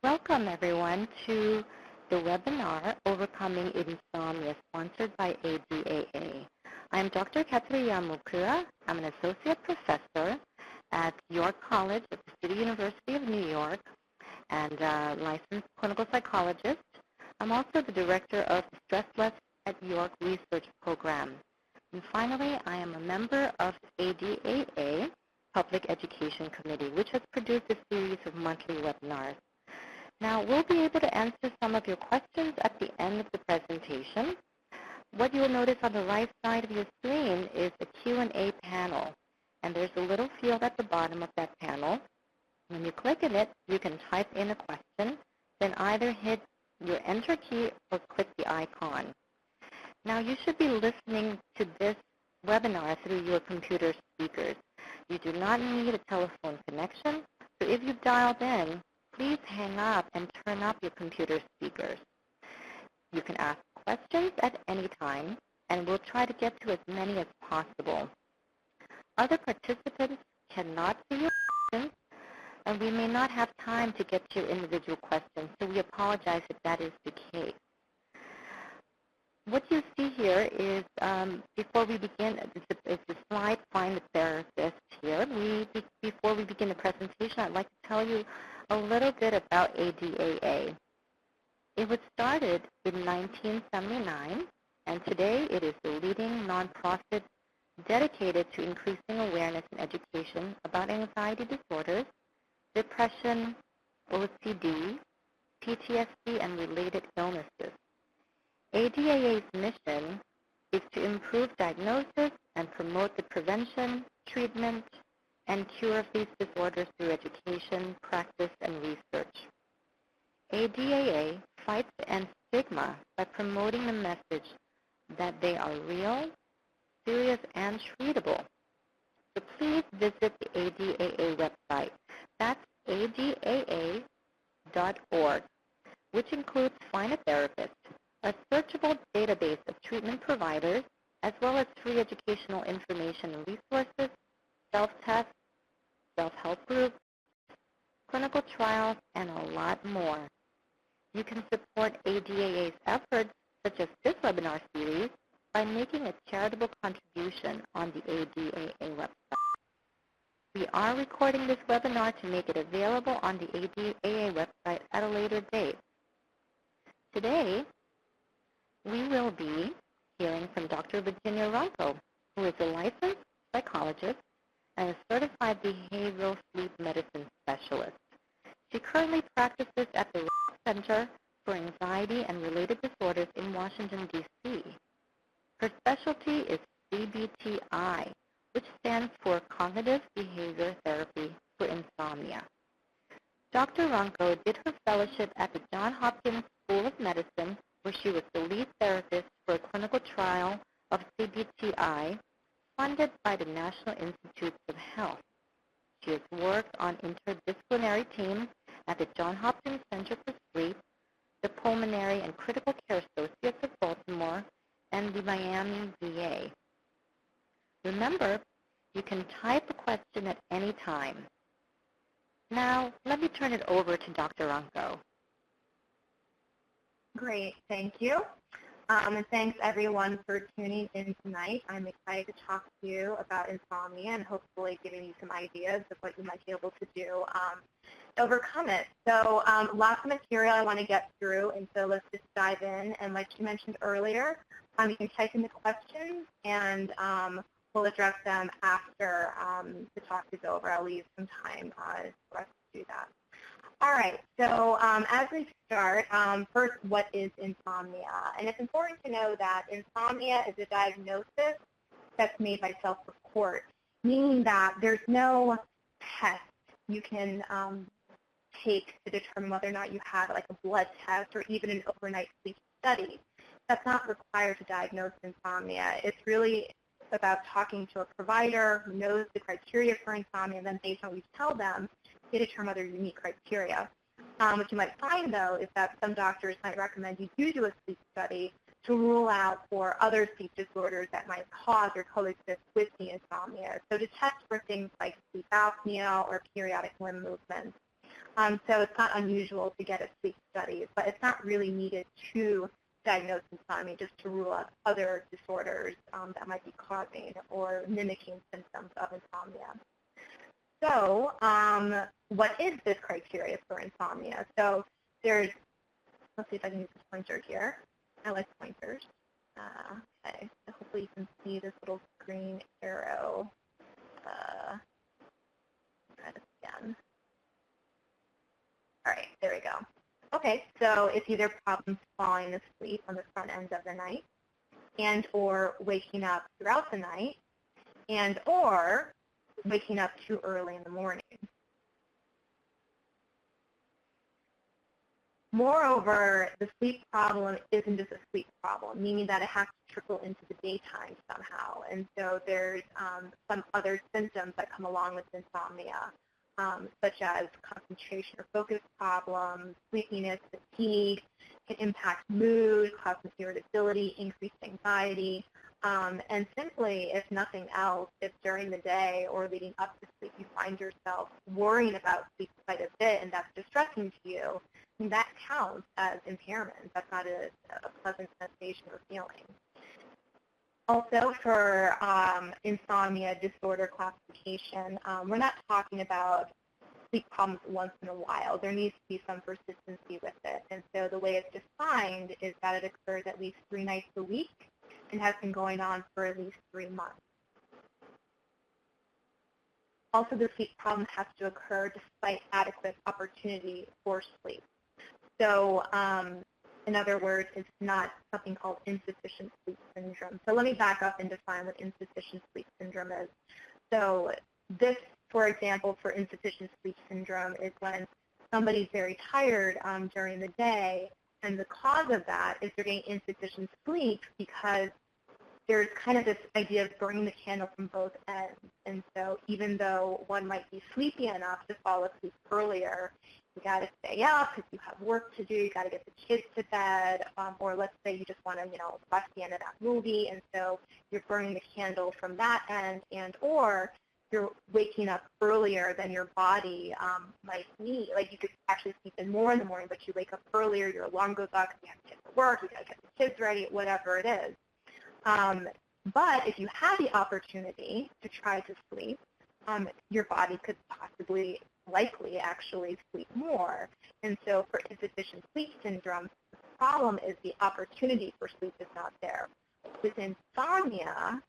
Welcome, everyone, to the webinar, Overcoming Insomnia, sponsored by ADAA. I'm Dr. Katri Yamukura. I'm an associate professor at York College at the City University of New York and a licensed clinical psychologist. I'm also the director of the Stress Less at York Research Program. And finally, I am a member of ADAA, Public Education Committee, which has produced a series of monthly webinars. Now, we'll be able to answer some of your questions at the end of the presentation. What you'll notice on the right side of your screen is a Q&A panel, and there's a little field at the bottom of that panel. When you click in it, you can type in a question, then either hit your Enter key or click the icon. Now, you should be listening to this webinar through your computer speakers. You do not need a telephone connection, so if you've dialed in, please hang up and turn up your computer speakers. You can ask questions at any time, and we'll try to get to as many as possible. Other participants cannot see your questions, and we may not have time to get to your individual questions, so we apologize if that is the case. What you see here is, before we begin, it's the slide Find the Therapist here. Before we begin the presentation, I'd like to tell you a little bit about ADAA. It was started in 1979, and today it is the leading nonprofit dedicated to increasing awareness and education about anxiety disorders, depression, OCD, PTSD, and related illnesses. ADAA's mission is to improve diagnosis and promote the prevention, treatment, and cure of these disorders through education, practice, and research. ADAA fights to end stigma by promoting the message that they are real, serious, and treatable. So please visit the ADAA website. That's adaa.org, which includes Find a Therapist, a searchable database of treatment providers, as well as free educational information and resources, self-tests, self-help groups, clinical trials, and a lot more. You can support ADAA's efforts, such as this webinar series, by making a charitable contribution on the ADAA website. We are recording this webinar to make it available on the ADAA website at a later date. Today, we will be hearing from Dr. Virginia Ronco, who is a licensed psychologist and a certified behavioral sleep medicine specialist. She currently practices at the Center for Anxiety and Related Disorders in Washington, D.C. Her specialty is CBTI, which stands for Cognitive Behavior Therapy for Insomnia. Dr. Ronco did her fellowship at the Johns Hopkins School of Medicine, where she was the lead therapist for a clinical trial of CBTI funded by the National Institutes of Health. She has worked on interdisciplinary teams at the Johns Hopkins Center for Sleep, the Pulmonary and Critical Care Associates of Baltimore, and the Miami VA. Remember, you can type a question at any time. Now, let me turn it over to Dr. Ronco. Great, thank you. And thanks everyone for tuning in tonight. I'm excited to talk to you about insomnia and hopefully giving you some ideas of what you might be able to do to overcome it. So lots of material I want to get through, and so let's just dive in. And like you mentioned earlier, you can type in the questions, and we'll address them after the talk is over. I'll leave some time for us to do that. All right, so as we start, first, what is insomnia? And it's important to know that insomnia is a diagnosis that's made by self-report, meaning that there's no test you can take to determine whether or not you have like a blood test or even an overnight sleep study. That's not required to diagnose insomnia. It's really about talking to a provider who knows the criteria for insomnia, and then based on what you tell them, they determine other unique criteria. What you might find, though, is that some doctors might recommend you do a sleep study to rule out for other sleep disorders that might cause or coexist with the insomnia. So to test for things like sleep apnea or periodic limb movements. So it's not unusual to get a sleep study, but it's not really needed to diagnose insomnia, just to rule out other disorders that might be causing or mimicking symptoms of insomnia. So what is this criteria for insomnia? So there's, let's see if I can use this pointer here. I like pointers. Okay, so hopefully you can see this little green arrow. Try this again. All right, there we go. Okay, so it's either problems falling asleep on the front end of the night, and or waking up throughout the night, and or waking up too early in the morning. Moreover, the sleep problem isn't just a sleep problem, meaning that it has to trickle into the daytime somehow. And so there's some other symptoms that come along with insomnia, such as concentration or focus problems, sleepiness, fatigue, can impact mood, cause some irritability, increased anxiety. And simply, if nothing else, if during the day or leading up to sleep you find yourself worrying about sleep quite a bit and that's distressing to you, that counts as impairment. That's not a pleasant sensation or feeling. Also, for insomnia disorder classification, we're not talking about sleep problems once in a while. There needs to be some persistency with it. And so the way it's defined is that it occurs at least 3 nights a week and has been going on for at least 3 months. Also, the sleep problem has to occur despite adequate opportunity for sleep. So, in other words, it's not something called insufficient sleep syndrome. So let me back up and define what insufficient sleep syndrome is. So this, for example, for insufficient sleep syndrome is when somebody's very tired during the day, and the cause of that is they're getting insufficient sleep because there's kind of this idea of burning the candle from both ends. And so even though one might be sleepy enough to fall asleep earlier, you got to stay up because you have work to do. You got to get the kids to bed, or let's say you just want to, watch the end of that movie, and so you're burning the candle from that end, and or you're waking up earlier than your body might need. Like you could actually sleep in more in the morning, but you wake up earlier. Your alarm goes off because you have to get to work. You got to get the kids ready, whatever it is. But if you have the opportunity to try to sleep, your body could likely actually sleep more. And so for insufficient sleep syndrome, the problem is the opportunity for sleep is not there. With insomnia,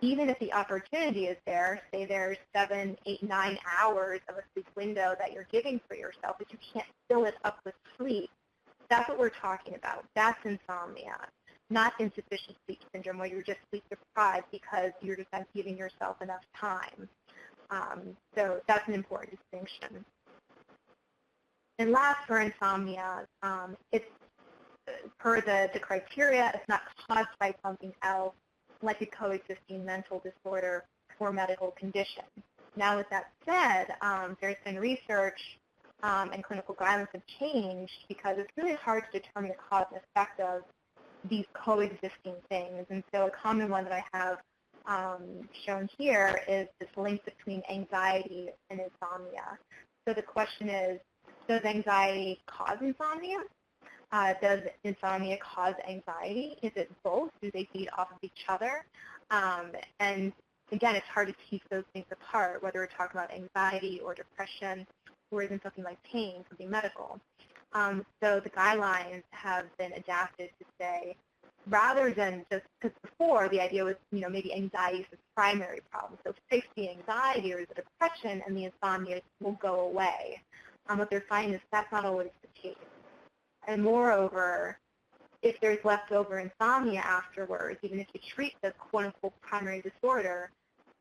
even if the opportunity is there, say there's 7, 8, 9 hours of a sleep window that you're giving for yourself, but you can't fill it up with sleep, that's what we're talking about. That's insomnia, not insufficient sleep syndrome where you're just sleep deprived because you're just not giving yourself enough time. So that's an important distinction. And last, for insomnia, it's per the criteria, it's not caused by something else like a coexisting mental disorder or medical condition. Now, with that said, there's been research and clinical guidelines have changed because it's really hard to determine the cause and effect of these coexisting things. And so a common one that I have shown here is this link between anxiety and insomnia. So the question is, does anxiety cause insomnia? Does insomnia cause anxiety? Is it both? Do they feed off of each other? And again, it's hard to tease those things apart, whether we're talking about anxiety or depression or even something like pain, something medical. So the guidelines have been adapted to say, rather than just, because before the idea was, maybe anxiety is the primary problem. So fix the anxiety or the depression and the insomnia will go away. What they're finding is that's not always the case. And moreover, if there's leftover insomnia afterwards, even if you treat the quote-unquote primary disorder,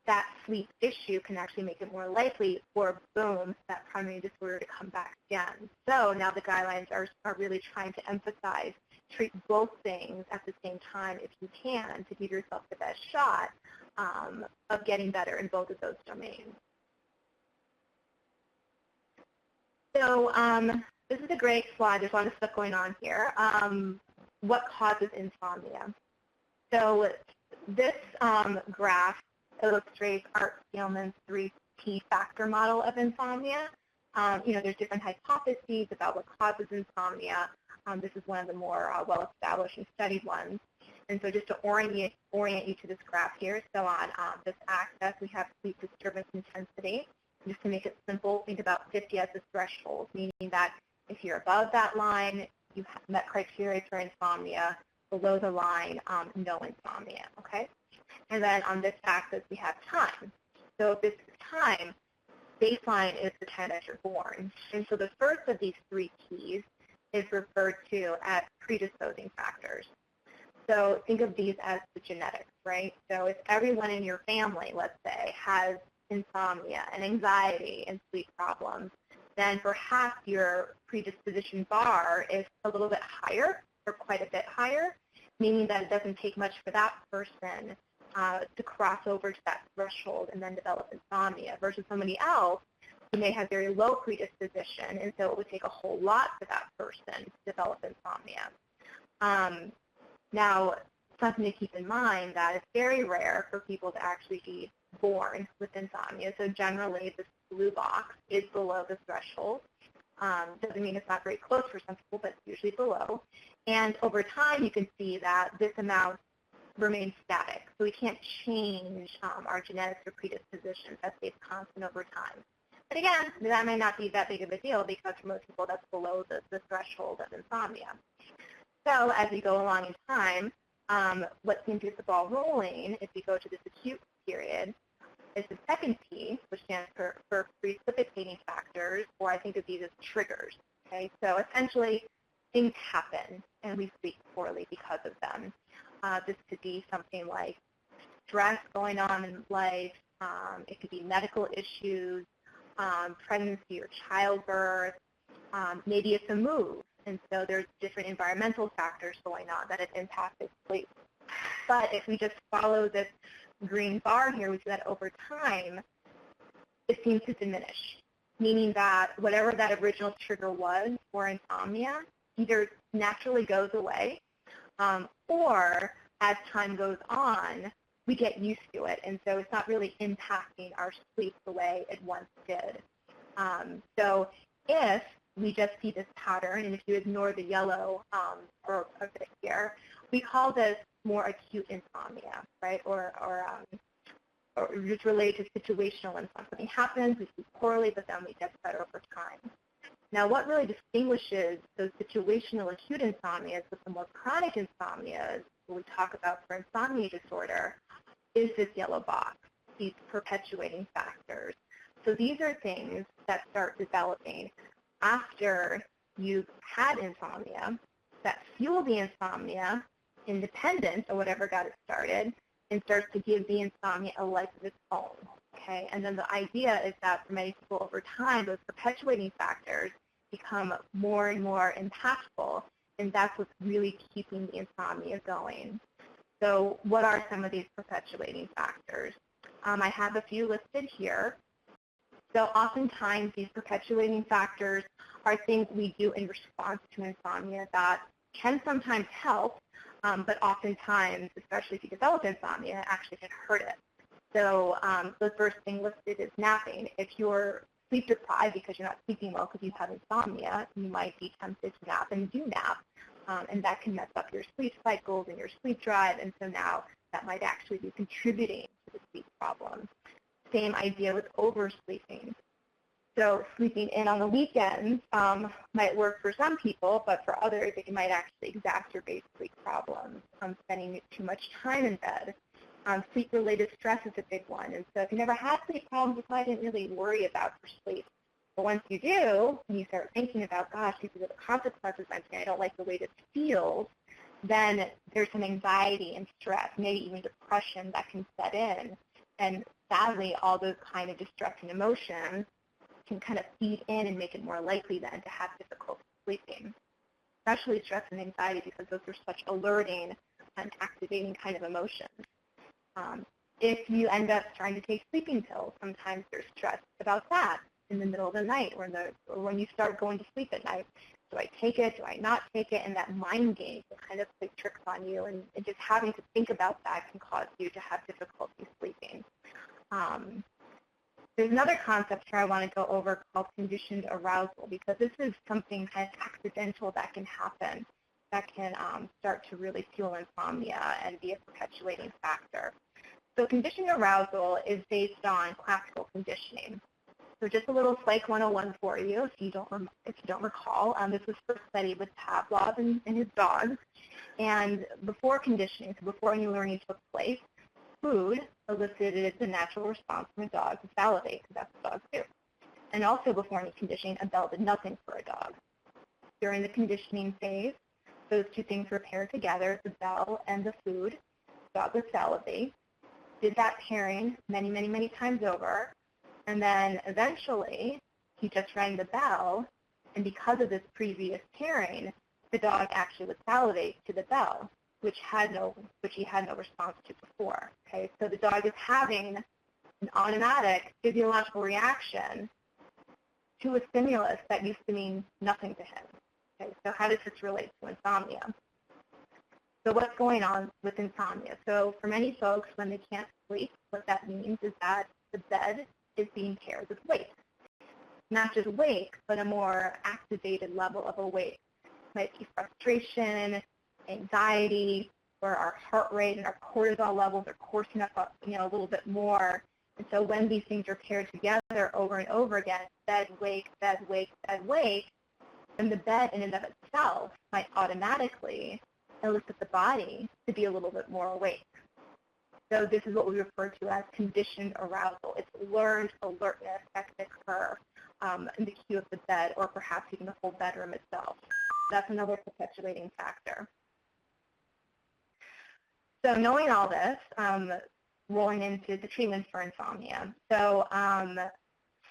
that sleep issue can actually make it more likely for, boom, that primary disorder to come back again. So now the guidelines are really trying to emphasize treat both things at the same time if you can to give yourself the best shot of getting better in both of those domains. So this is a great slide. There's a lot of stuff going on here. What causes insomnia? So this graph illustrates Art Steelman's 3T factor model of insomnia. There's different hypotheses about what causes insomnia. This is one of the more well-established and studied ones. And so just to orient you to this graph here, so on this axis, we have sleep disturbance intensity. Just to make it simple, think about 50 as a threshold, meaning that if you're above that line, you have met criteria for insomnia. Below the line, no insomnia, okay? And then on this axis, we have time. So if this is time, baseline is the time that you're born. And so the first of these three keys is referred to as predisposing factors. So think of these as the genetics, right? So if everyone in your family, let's say, has insomnia and anxiety and sleep problems, then perhaps your predisposition bar is a little bit higher or quite a bit higher, meaning that it doesn't take much for that person to cross over to that threshold and then develop insomnia versus somebody else who may have very low predisposition, and so it would take a whole lot for that person to develop insomnia. Now, something to keep in mind that it's very rare for people to actually be born with insomnia. So generally, this blue box is below the threshold. Doesn't mean it's not very close for some people, but it's usually below. And over time, you can see that this amount remains static. So we can't change our genetics or predispositions. That stays constant over time. But again, that may not be that big of a deal because for most people, that's below the threshold of insomnia. So as we go along in time, what seems to get the ball rolling, if we go to this acute period, is the second P, which stands for precipitating factors, or I think of these as triggers. Okay, so essentially, things happen, and we sleep poorly because of them. This could be something like stress going on in life. It could be medical issues, pregnancy or childbirth. Maybe it's a move, and so there's different environmental factors going on that have impacted sleep. But if we just follow this green bar here, we see that over time, it seems to diminish, meaning that whatever that original trigger was for insomnia either naturally goes away or as time goes on, we get used to it, and so it's not really impacting our sleep the way it once did. So if we just see this pattern, and if you ignore the yellow for a bit here, we call this more acute insomnia, right? Or just related to situational insomnia. Something happens, we sleep poorly, but then we get better over time. Now, what really distinguishes those situational acute insomnias with the more chronic insomnias, what we talk about for insomnia disorder, is this yellow box, these perpetuating factors. So these are things that start developing after you've had insomnia that fuel the insomnia, independent of whatever got it started, and starts to give the insomnia a life of its own. Okay, and then the idea is that for many people over time, those perpetuating factors become more and more impactful, and that's what's really keeping the insomnia going. So what are some of these perpetuating factors? I have a few listed here. So oftentimes these perpetuating factors are things we do in response to insomnia that can sometimes help, but oftentimes, especially if you develop insomnia, it actually can hurt it. So the first thing listed is napping. If you're sleep deprived because you're not sleeping well because you have insomnia, you might be tempted to nap and do nap, and that can mess up your sleep cycles and your sleep drive, and so now that might actually be contributing to the sleep problem. Same idea with oversleeping. So sleeping in on the weekends might work for some people, but for others it might actually exacerbate sleep problems. Spending too much time in bed. Sleep-related stress is a big one. And so if you never had sleep problems, you probably didn't really worry about your sleep. But once you do, and you start thinking about, gosh, these are the consequences, I don't like the way this feels, then there's some anxiety and stress, maybe even depression that can set in. And sadly, all those kind of distressing emotions can kind of feed in and make it more likely then to have difficulty sleeping, especially stress and anxiety because those are such alerting and activating kind of emotions. If you end up trying to take sleeping pills, sometimes there's stress about that in the middle of the night or when you start going to sleep at night. Do I take it? Do I not take it? And that mind game can kind of play tricks on you, and just having to think about that can cause you to have difficulty sleeping. There's another concept here I want to go over called conditioned arousal, because this is something kind of accidental that can happen that can start to really fuel insomnia and be a perpetuating factor. So conditioned arousal is based on classical conditioning. So just a little Psych 101 for you, if you don't recall. This was first studied with Pavlov and his dogs. And before conditioning, so before any learning took place, food elicited the natural response from a dog to salivate, because that's what dogs do. And also before any conditioning, a bell did nothing for a dog. During the conditioning phase, those two things were paired together, the bell and the food. Dog would salivate, did that pairing many, many, many times over, and then eventually he just rang the bell, and because of this previous pairing, the dog actually would salivate to the bell, which he had no response to before. Okay, so the dog is having an automatic physiological reaction to a stimulus that used to mean nothing to him. Okay, so how does this relate to insomnia? So what's going on with insomnia? So for many folks, when they can't sleep, what that means is that the bed is being paired with wake. Not just wake, but a more activated level of awake. It might be frustration, anxiety, where our heart rate and our cortisol levels are coursing up, a little bit more. And so when these things are paired together over and over again, bed, wake, bed, wake, bed, wake, then the bed in and of itself might automatically elicit the body to be a little bit more awake. So this is what we refer to as conditioned arousal. It's learned alertness that can occur in the cue of the bed, or perhaps even the whole bedroom itself. That's another perpetuating factor. So knowing all this, rolling into the treatments for insomnia. So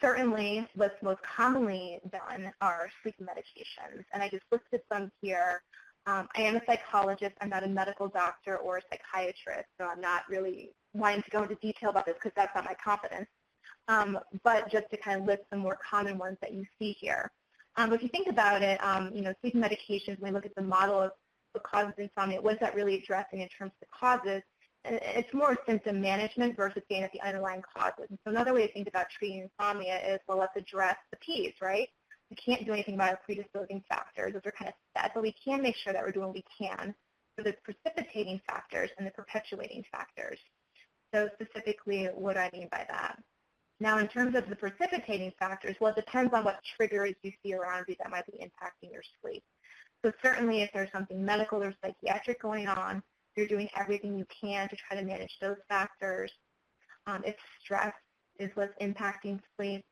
certainly what's most commonly done are sleep medications, and I just listed some here. I am a psychologist. I'm not a medical doctor or a psychiatrist, so I'm not really wanting to go into detail about this because that's not my competence. But just to kind of list some more common ones that you see here. If you think about it, sleep medications, when we look at the model of what causes insomnia, what is that really addressing in terms of the causes? It's more symptom management versus getting at the underlying causes. And so another way to think about treating insomnia is, well, let's address the P's, right? We can't do anything about our predisposing factors. Those are kind of set, but we can make sure that we're doing what we can for the precipitating factors and the perpetuating factors. So specifically, what do I mean by that? Now, in terms of the precipitating factors, well, it depends on what triggers you see around you that might be impacting your sleep. So certainly if there's something medical or psychiatric going on, you're doing everything you can to try to manage those factors. If stress is what's impacting sleep,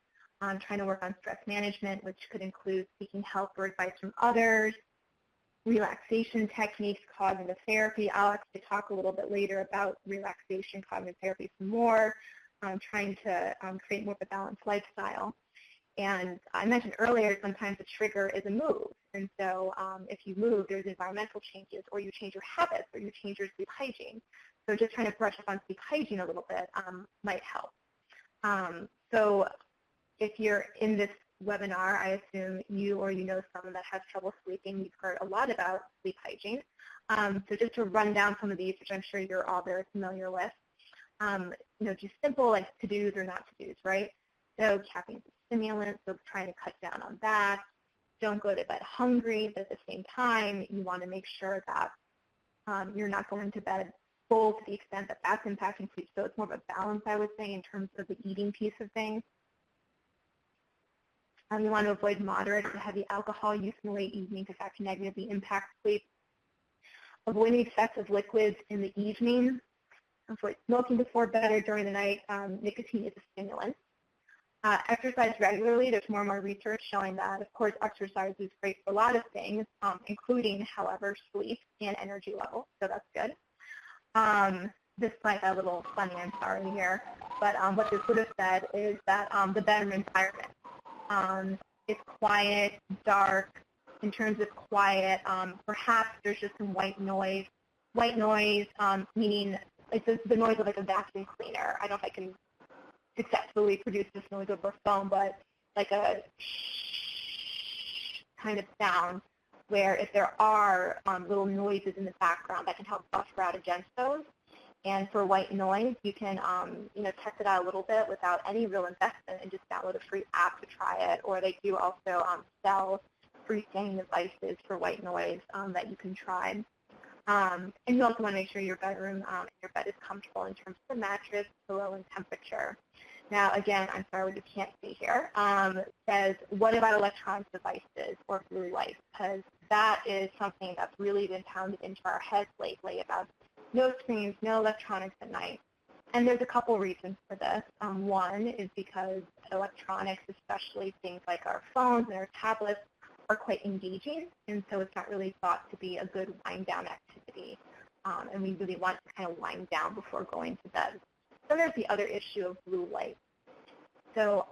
trying to work on stress management, which could include seeking help or advice from others, relaxation techniques, cognitive therapy. I'll actually talk a little bit later about relaxation, cognitive therapy some more, trying to create more of a balanced lifestyle. And I mentioned earlier, sometimes the trigger is a move. And so if you move, there's environmental changes, or you change your habits, or you change your sleep hygiene. So just trying to brush up on sleep hygiene a little bit might help. So if you're in this webinar, I assume you or you know someone that has trouble sleeping. You've heard a lot about sleep hygiene. So just to run down some of these, which I'm sure you're all very familiar with, just simple like to-dos or not to-dos, right? So caffeine's a stimulant, so trying to cut down on that. Don't go to bed hungry, but at the same time, you want to make sure that you're not going to bed full to the extent that that's impacting sleep. So it's more of a balance, I would say, in terms of the eating piece of things. You want to avoid moderate to heavy alcohol use in the late evening because that can negatively impact sleep. Avoiding excessive liquids in the evening. Avoid smoking before bed or during the night. Nicotine is a stimulant. Exercise regularly. There's more and more research showing that, of course, exercise is great for a lot of things, including, however, sleep and energy levels. So that's good. This might be a little funny, I'm sorry here, but what this would have said is that the bedroom environment. It's quiet, dark. In terms of quiet, perhaps there's just some white noise. White noise meaning it's the noise of like a vacuum cleaner. I don't know if I can successfully produce this noise over phone, but like a kind of sound where if there are little noises in the background that can help buffer out against those. And for white noise, you can test it out a little bit without any real investment and just download a free app to try it. Or they do also sell freestanding devices for white noise that you can try. And you also want to make sure your bedroom and your bed is comfortable in terms of the mattress, pillow, and temperature. Now, again, I'm sorry what you can't see here. Says, what about electronic devices or blue light? Because that is something that's really been pounded into our heads lately about no screens, no electronics at night. And there's a couple reasons for this. One is because electronics, especially things like our phones and our tablets, are quite engaging, and so it's not really thought to be a good wind-down activity. And we really want to kind of wind down before going to bed. So there's the other issue of blue light. So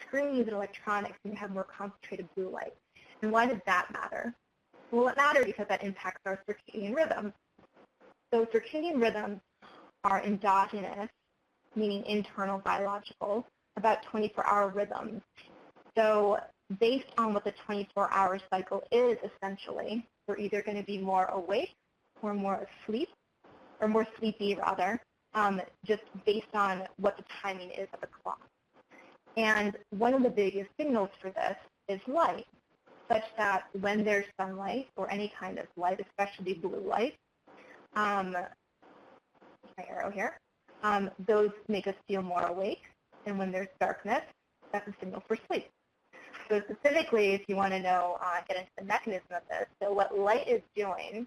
screens and electronics can have more concentrated blue light. And why does that matter? Well, it matters because that impacts our circadian rhythms. So circadian rhythms are endogenous, meaning internal biological, about 24-hour rhythms. So based on what the 24-hour cycle is, essentially, we're either going to be more awake or more asleep, or more sleepy, rather, just based on what the timing is of the clock. And one of the biggest signals for this is light, such that when there's sunlight or any kind of light, especially blue light, my arrow here, those make us feel more awake. And when there's darkness, that's a signal for sleep. So specifically, if you want to know, get into the mechanism of this, so what light is doing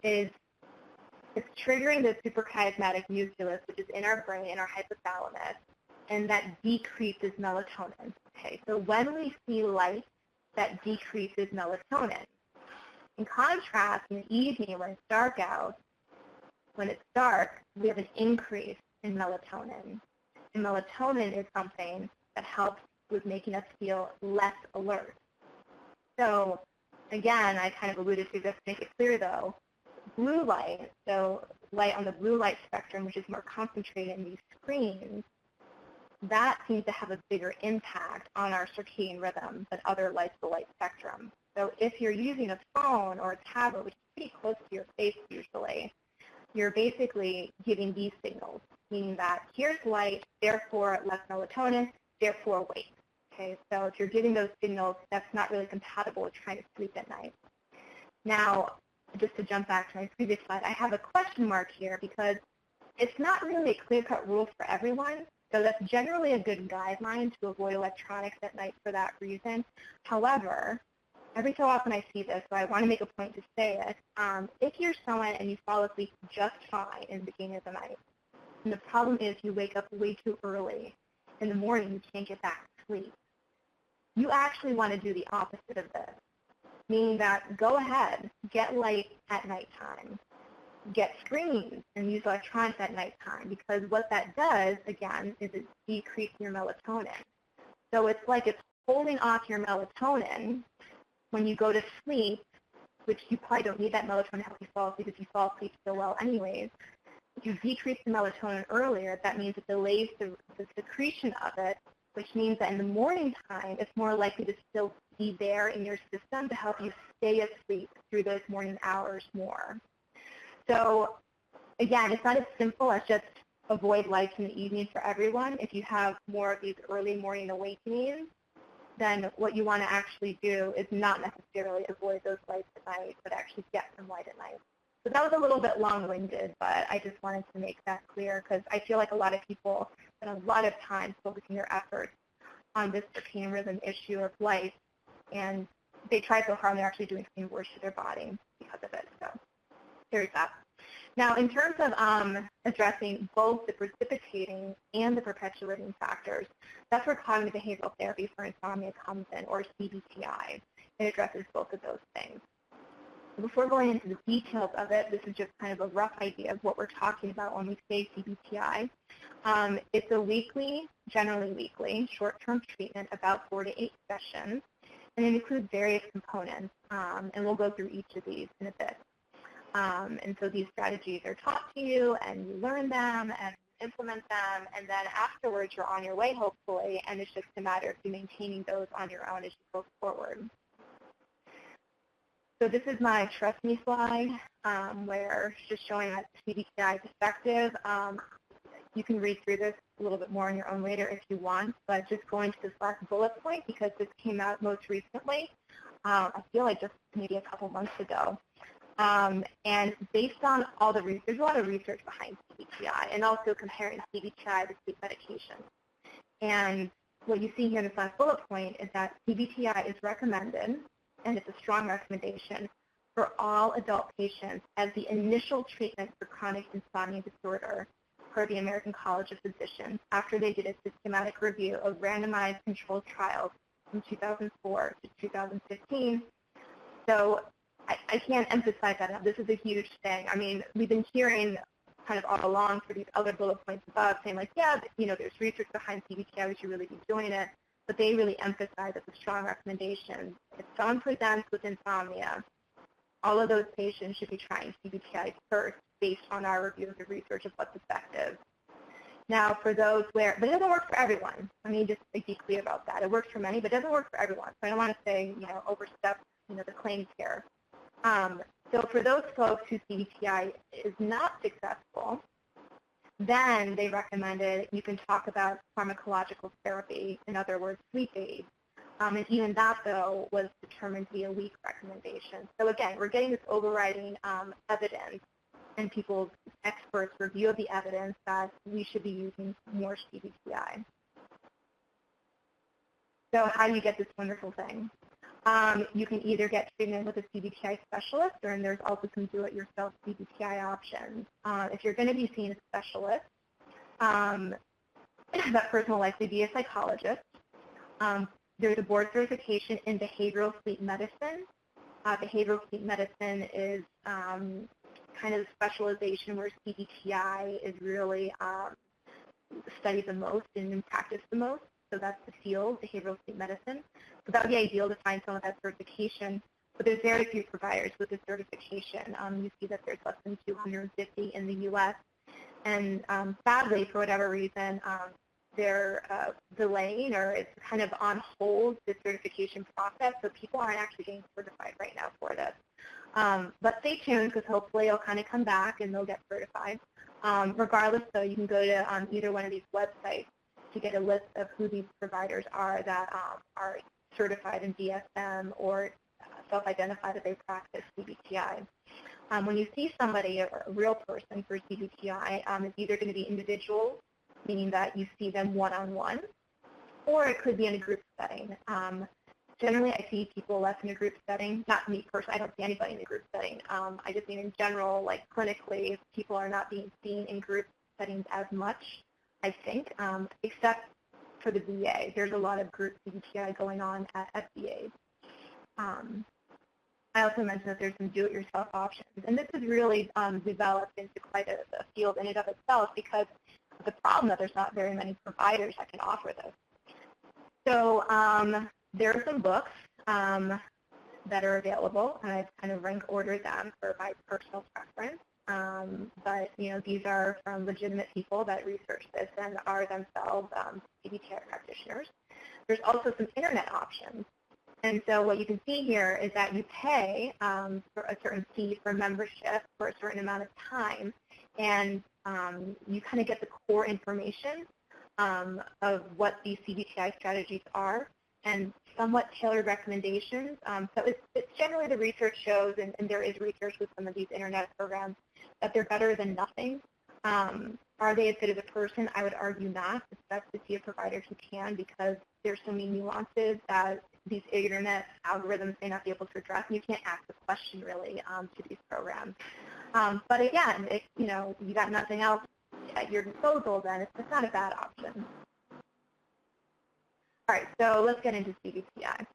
is it's triggering the suprachiasmatic nucleus, which is in our brain, in our hypothalamus, and that decreases melatonin. Okay, so when we see light, that decreases melatonin. In contrast, in the evening when it's dark out, when it's dark, we have an increase in melatonin. And melatonin is something that helps with making us feel less alert. So again, I kind of alluded to this to make it clear though, blue light, so light on the blue light spectrum, which is more concentrated in these screens, that seems to have a bigger impact on our circadian rhythm than other lights of the light spectrum. So if you're using a phone or a tablet, which is pretty close to your face usually, you're basically giving these signals, meaning that here's light, therefore less melatonin, therefore wake. Okay, so if you're giving those signals, that's not really compatible with trying to sleep at night. Now, just to jump back to my previous slide, I have a question mark here because it's not really a clear-cut rule for everyone. So that's generally a good guideline to avoid electronics at night for that reason. However, every so often I see this, so I want to make a point to say it. If you're someone and you fall asleep just fine in the beginning of the night, and the problem is you wake up way too early in the morning, you can't get back to sleep, you actually want to do the opposite of this, meaning that go ahead, get light at nighttime. Get screens and use electronics at nighttime, because what that does, again, is it decreases your melatonin. So it's like it's holding off your melatonin when you go to sleep, which you probably don't need that melatonin to help you fall asleep if you fall asleep so well anyways. If you decrease the melatonin earlier, that means it delays the secretion of it, which means that in the morning time, it's more likely to still be there in your system to help you stay asleep through those morning hours more. So again, it's not as simple as just avoid lights in the evening for everyone. If you have more of these early morning awakenings, then what you want to actually do is not necessarily avoid those lights at night, but actually get some light at night. So that was a little bit long-winded, but I just wanted to make that clear because I feel like a lot of people spend a lot of time focusing their efforts on this circadian rhythm issue of light, and they try so hard and they're actually doing something worse to their body because of it. So there's that. Now, in terms of addressing both the precipitating and the perpetuating factors, that's where cognitive behavioral therapy for insomnia comes in, or CBTI. It addresses both of those things. Before going into the details of it, this is just kind of a rough idea of what we're talking about when we say CBTI. It's a weekly, generally weekly, short-term treatment, about 4 to 8 sessions, and it includes various components, and we'll go through each of these in a bit. And so these strategies are taught to you, and you learn them and implement them, and then afterwards you're on your way, hopefully, and it's just a matter of you maintaining those on your own as you go forward. So this is my trust me slide, where it's just showing that CBTI is effective. You can read through this a little bit more on your own later if you want, but just going to this last bullet point because this came out most recently. I feel like just maybe a couple months ago. And based on all the research, there's a lot of research behind CBTI and also comparing CBTI to sleep medication. And what you see here in this last bullet point is that CBTI is recommended, and it's a strong recommendation, for all adult patients as the initial treatment for chronic insomnia disorder per the American College of Physicians after they did a systematic review of randomized controlled trials from 2004 to 2015. So I can't emphasize that enough. This is a huge thing. I mean, we've been hearing kind of all along for these other bullet points above saying like, yeah, there's research behind CBTI, we should really be doing it. But they really emphasize it's a strong recommendation. If someone presents with insomnia, all of those patients should be trying CBTI first based on our review of the research of what's effective. Now, for those where, but it doesn't work for everyone. I mean, just to be clear about that. It works for many, but it doesn't work for everyone. So I don't want to say, overstep, the claims here. So for those folks whose CBTI is not successful, then they recommended you can talk about pharmacological therapy, in other words, sleep aids. And even that, though, was determined to be a weak recommendation. So again, we're getting this overriding evidence and people's experts' review of the evidence that we should be using more CBTI. So how do you get this wonderful thing? You can either get treatment with a CBTI specialist, and there's also some do-it-yourself CBTI options. If you're going to be seeing a specialist, that person will likely be a psychologist. There's a board certification in behavioral sleep medicine. Behavioral sleep medicine is kind of the specialization where CBTI is really studied the most and practiced the most. So that's the field, behavioral sleep medicine. So that would be ideal to find someone with that certification. But there's very few providers with this certification. You see that there's less than 250 in the U.S. And sadly, for whatever reason, they're delaying or it's kind of on hold, the certification process. So people aren't actually getting certified right now for this. But stay tuned because hopefully it'll kind of come back and they'll get certified. Regardless, though, you can go to either one of these websites to get a list of who these providers are that are certified in DSM or self-identify that they practice CBTI. When you see somebody, a real person for CBTI, it's either going to be individual, meaning that you see them one-on-one, or it could be in a group setting. Generally, I see people less in a group setting. Not me personally. I don't see anybody in a group setting. I just mean in general, like clinically, people are not being seen in group settings as much, I think, except for the VA. There's a lot of group CBTI going on at VAs. I also mentioned that there's some do-it-yourself options, and this has really developed into quite a field in and of itself because of the problem that there's not very many providers that can offer this. So there are some books that are available, and I've kind of rank ordered them for my personal preference. But these are from legitimate people that research this and are themselves CBTI practitioners. There's also some internet options. And so what you can see here is that you pay for a certain fee for membership for a certain amount of time, and you kind of get the core information of what these CBTI strategies are and somewhat tailored recommendations. So it's generally the research shows, and there is research with some of these internet programs, that they're better than nothing. Are they as good as a person? I would argue not. It's best to see a provider who can because there's so many nuances that these internet algorithms may not be able to address, and you can't ask a question really to these programs. But again, if you got nothing else at your disposal, then it's not a bad option. All right, so let's get into CBTI.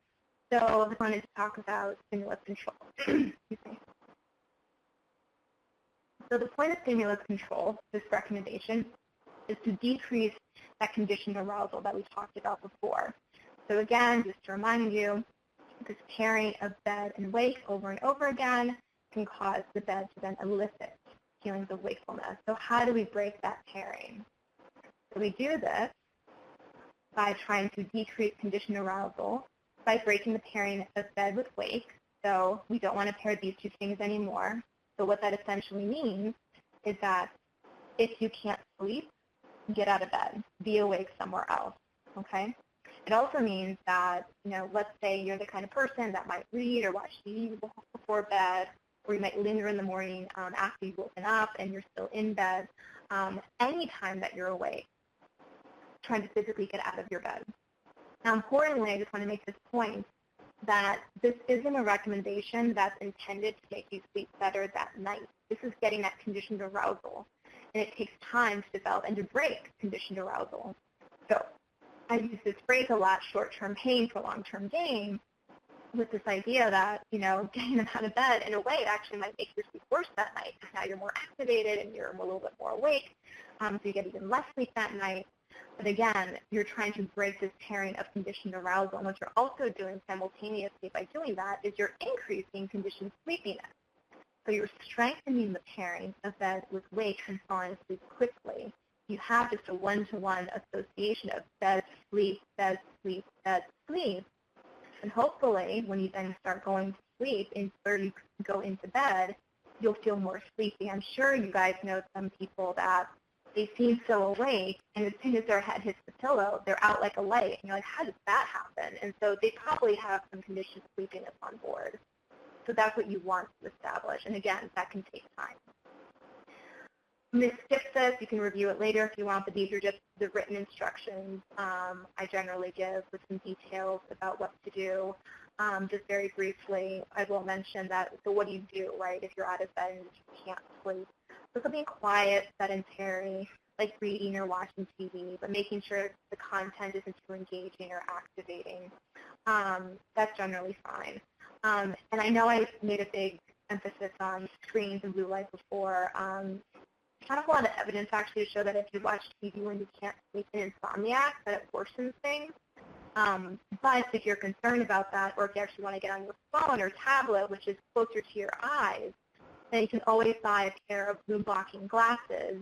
So I wanted to talk about stimulus control. Excuse me. So the point of stimulus control, this recommendation, is to decrease that conditioned arousal that we talked about before. So again, just to remind you, this pairing of bed and wake over and over again can cause the bed to then elicit feelings of wakefulness. So how do we break that pairing? So we do this by trying to decrease conditioned arousal by breaking the pairing of bed with wake So we don't want to pair these two things anymore. So what that essentially means is that if you can't sleep, get out of bed, be awake somewhere else, okay? It also means that, let's say you're the kind of person that might read or watch TV before bed, or you might linger in the morning after you've woken up and you're still in bed. Anytime that you're awake, trying to physically get out of your bed. Now, importantly, I just want to make this point that this isn't a recommendation that's intended to make you sleep better that night. This is getting that conditioned arousal, and it takes time to develop and to break conditioned arousal. So I use this phrase a lot, short-term pain for long-term gain, with this idea that, getting them out of bed, in a way, it actually might make your sleep worse that night, because now you're more activated and you're a little bit more awake, so you get even less sleep that night. But again, you're trying to break this pairing of conditioned arousal. And what you're also doing simultaneously by doing that is you're increasing conditioned sleepiness. So you're strengthening the pairing of bed with wake and falling asleep quickly. You have just a one-to-one association of bed, sleep, bed, sleep, bed, sleep. And hopefully, when you then start going to sleep, or you go into bed, you'll feel more sleepy. I'm sure you guys know some people that they seem so awake, and as soon as their head hits the pillow, they're out like a light. And you're like, how does that happen? And so they probably have some conditioned sleepiness on board. So that's what you want to establish. And again, that can take time. I'm going to skip this. You can review it later if you want, but these are just the written instructions I generally give with some details about what to do. Just very briefly, I will mention that, so what do you do, right, if you're out of bed and you can't sleep? So something quiet, sedentary, like reading or watching TV, but making sure the content isn't too engaging or activating. That's generally fine. And I know I made a big emphasis on screens and blue light before. Not a lot of evidence actually to show that if you watch TV when you can't sleep in insomniac, that it worsens things. But if you're concerned about that, or if you actually want to get on your phone or tablet, which is closer to your eyes, then you can always buy a pair of blue blocking glasses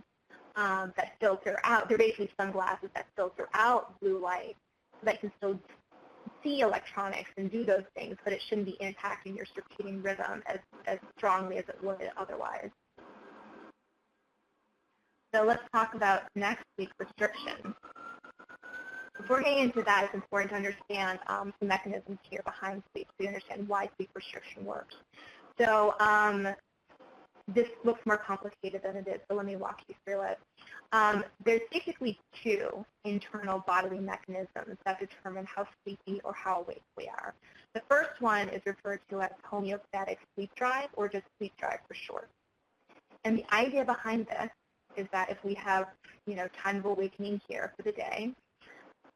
that filter out. They're basically sunglasses that filter out blue light so that you can still see electronics and do those things, but it shouldn't be impacting your circadian rhythm as strongly as it would otherwise. So let's talk about next sleep restriction. Before getting into that, it's important to understand the mechanisms here behind sleep so you understand why sleep restriction works. So this looks more complicated than it is, so let me walk you through it. There's basically two internal bodily mechanisms that determine how sleepy or how awake we are. The first one is referred to as homeostatic sleep drive, or just sleep drive for short. And the idea behind this is that if we have, time of awakening here for the day,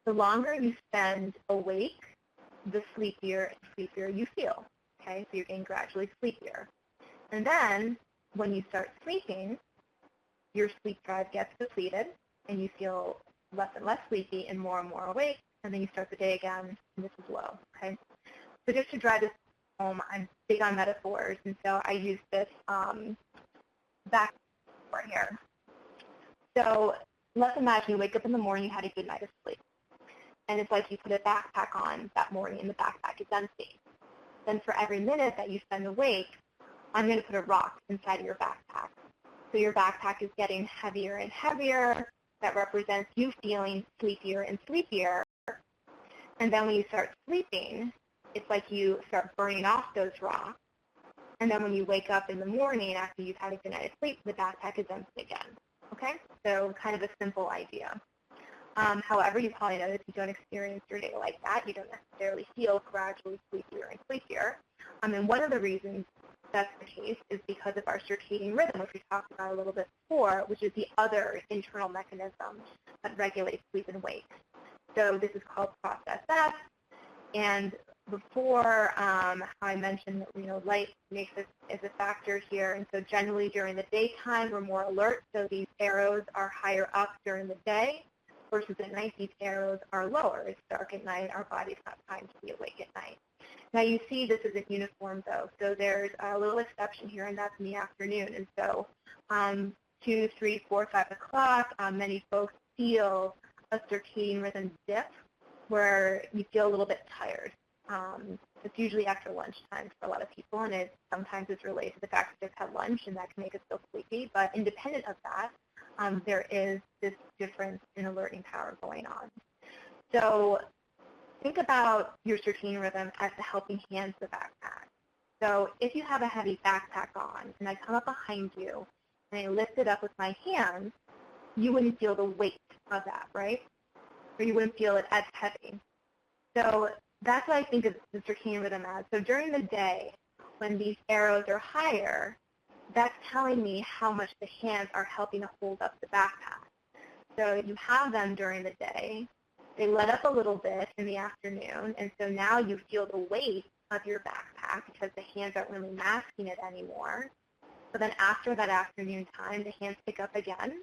the longer you spend awake, the sleepier and sleepier you feel. Okay, so you're getting gradually sleepier. And then when you start sleeping, your sleep drive gets depleted, and you feel less and less sleepy and more awake, and then you start the day again, and this is low. Okay, so just to drive this home, I'm big on metaphors, and so I use this back right here. So let's imagine you wake up in the morning, you had a good night of sleep. And it's like you put a backpack on that morning and the backpack is empty. Then for every minute that you spend awake, I'm going to put a rock inside of your backpack. So your backpack is getting heavier and heavier. That represents you feeling sleepier and sleepier. And then when you start sleeping, it's like you start burning off those rocks. And then when you wake up in the morning after you've had a good night of sleep, the backpack is empty again. Okay? So kind of a simple idea. However, you probably know that if you don't experience your day like that, you don't necessarily feel gradually sleepier and sleepier. And one of the reasons that's the case is because of our circadian rhythm, which we talked about a little bit before, which is the other internal mechanism that regulates sleep and wake. So this is called process F. And before, how I mentioned that, light makes this as a factor here. And so generally during the daytime, we're more alert. So these arrows are higher up during the day. Versus at night, these arrows are lower. It's dark at night. Our body's not primed to be awake at night. Now you see this isn't uniform though. So there's a little exception here, and that's in the afternoon. And so 2, 3, 4, 5 o'clock, many folks feel a circadian rhythm dip where you feel a little bit tired. It's usually after lunchtime for a lot of people, and sometimes it's related to the fact that they've had lunch, and that can make us feel sleepy. But independent of that, there is this difference in alerting power going on. So think about your circadian rhythm as the helping hand to the backpack. So if you have a heavy backpack on, and I come up behind you, and I lift it up with my hands, you wouldn't feel the weight of that, right? Or you wouldn't feel it as heavy. So that's what I think of the circadian rhythm as. So during the day, when these arrows are higher, that's telling me how much the hands are helping to hold up the backpack. So you have them during the day. They let up a little bit in the afternoon, and so now you feel the weight of your backpack because the hands aren't really masking it anymore. So then after that afternoon time, the hands pick up again,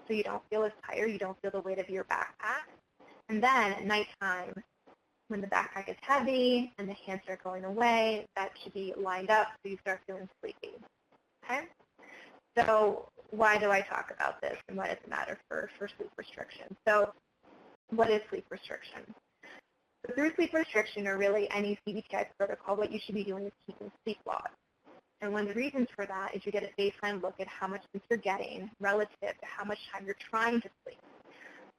so you don't feel as tired, you don't feel the weight of your backpack. And then at nighttime, when the backpack is heavy and the hands start going away, that should be lined up so you start feeling sleepy. Okay? So why do I talk about this, and why does it matter for sleep restriction? So what is sleep restriction? So through sleep restriction, or really any CBTI protocol, what you should be doing is keeping sleep logs. And one of the reasons for that is you get a baseline look at how much sleep you're getting relative to how much time you're trying to sleep.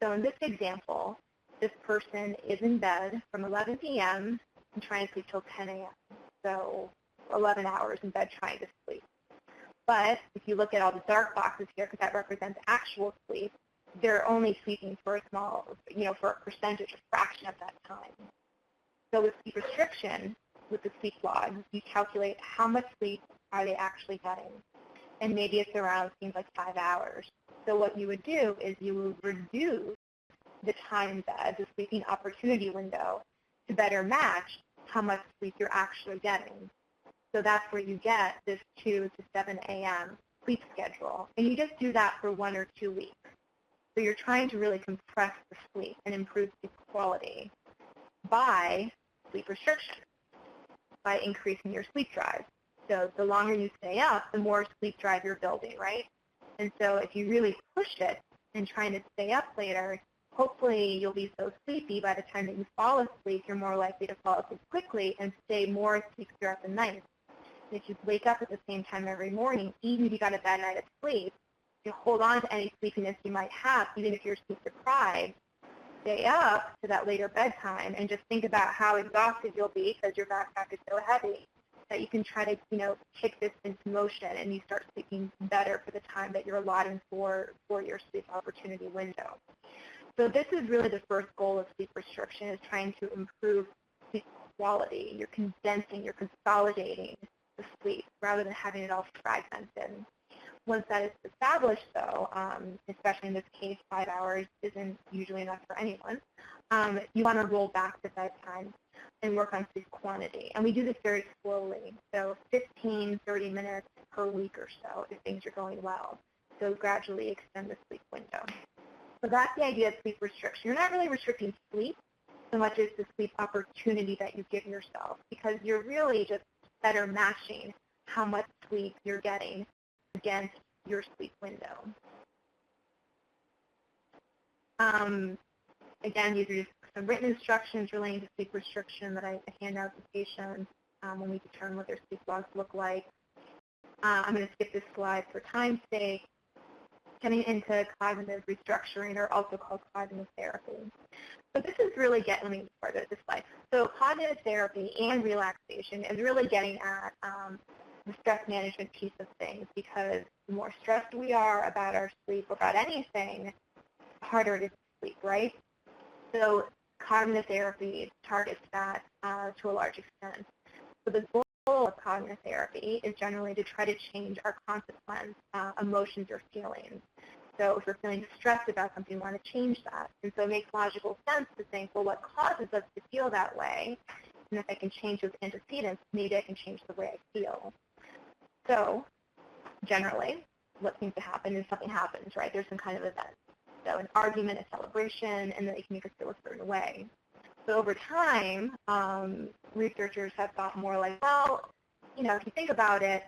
So in this example, this person is in bed from 11 p.m. and trying to sleep till 10 a.m. So 11 hours in bed trying to sleep. But if you look at all the dark boxes here, because that represents actual sleep, they're only sleeping for a small, for a percentage, a fraction of that time. So with sleep restriction, with the sleep log, you calculate how much sleep are they actually getting. And maybe it's around, seems like 5 hours. So what you would do is you would reduce the time in bed, the sleeping opportunity window, to better match how much sleep you're actually getting. So that's where you get this 2 to 7 a.m. sleep schedule. And you just do that for 1 or 2 weeks. So you're trying to really compress the sleep and improve sleep quality by sleep restriction, by increasing your sleep drive. So the longer you stay up, the more sleep drive you're building, right? And so if you really push it and trying to stay up later, hopefully you'll be so sleepy by the time that you fall asleep, you're more likely to fall asleep quickly and stay more asleep throughout the night. And if you wake up at the same time every morning, even if you got a bad night of sleep, you hold on to any sleepiness you might have, even if you're sleep deprived. Stay up to that later bedtime and just think about how exhausted you'll be because your backpack is so heavy that you can try to, kick this into motion and you start sleeping better for the time that you're allotting for your sleep opportunity window. So this is really the first goal of sleep restriction, is trying to improve sleep quality. You're condensing, you're consolidating the sleep rather than having it all fragmented. Once that is established, though, especially in this case, 5 hours isn't usually enough for anyone, you want to roll back to bedtime and work on sleep quantity. And we do this very slowly, so 15, 30 minutes per week or so if things are going well. So gradually extend the sleep window. So that's the idea of sleep restriction. You're not really restricting sleep so much as the sleep opportunity that you give yourself, because you're really just better matching how much sleep you're getting against your sleep window. Again, these are just some written instructions relating to sleep restriction that I hand out to patients when we determine what their sleep logs look like. I'm going to skip this slide for time's sake. Getting into cognitive restructuring, or also called cognitive therapy. So this is really let me start with this slide. So cognitive therapy and relaxation is really getting at the stress management piece of things, because the more stressed we are about our sleep or about anything, the harder it is to sleep, right? So cognitive therapy targets that to a large extent. So the goal of cognitive therapy is generally to try to change our consequence emotions or feelings. So if we're feeling stressed about something, we want to change that. And so it makes logical sense to think, well, what causes us to feel that way? And if I can change those antecedents, maybe I can change the way I feel. So generally, what seems to happen is something happens, right? There's some kind of event. So an argument, a celebration, and then they can make us feel a certain way. So over time, researchers have thought more like, well, if you think about it,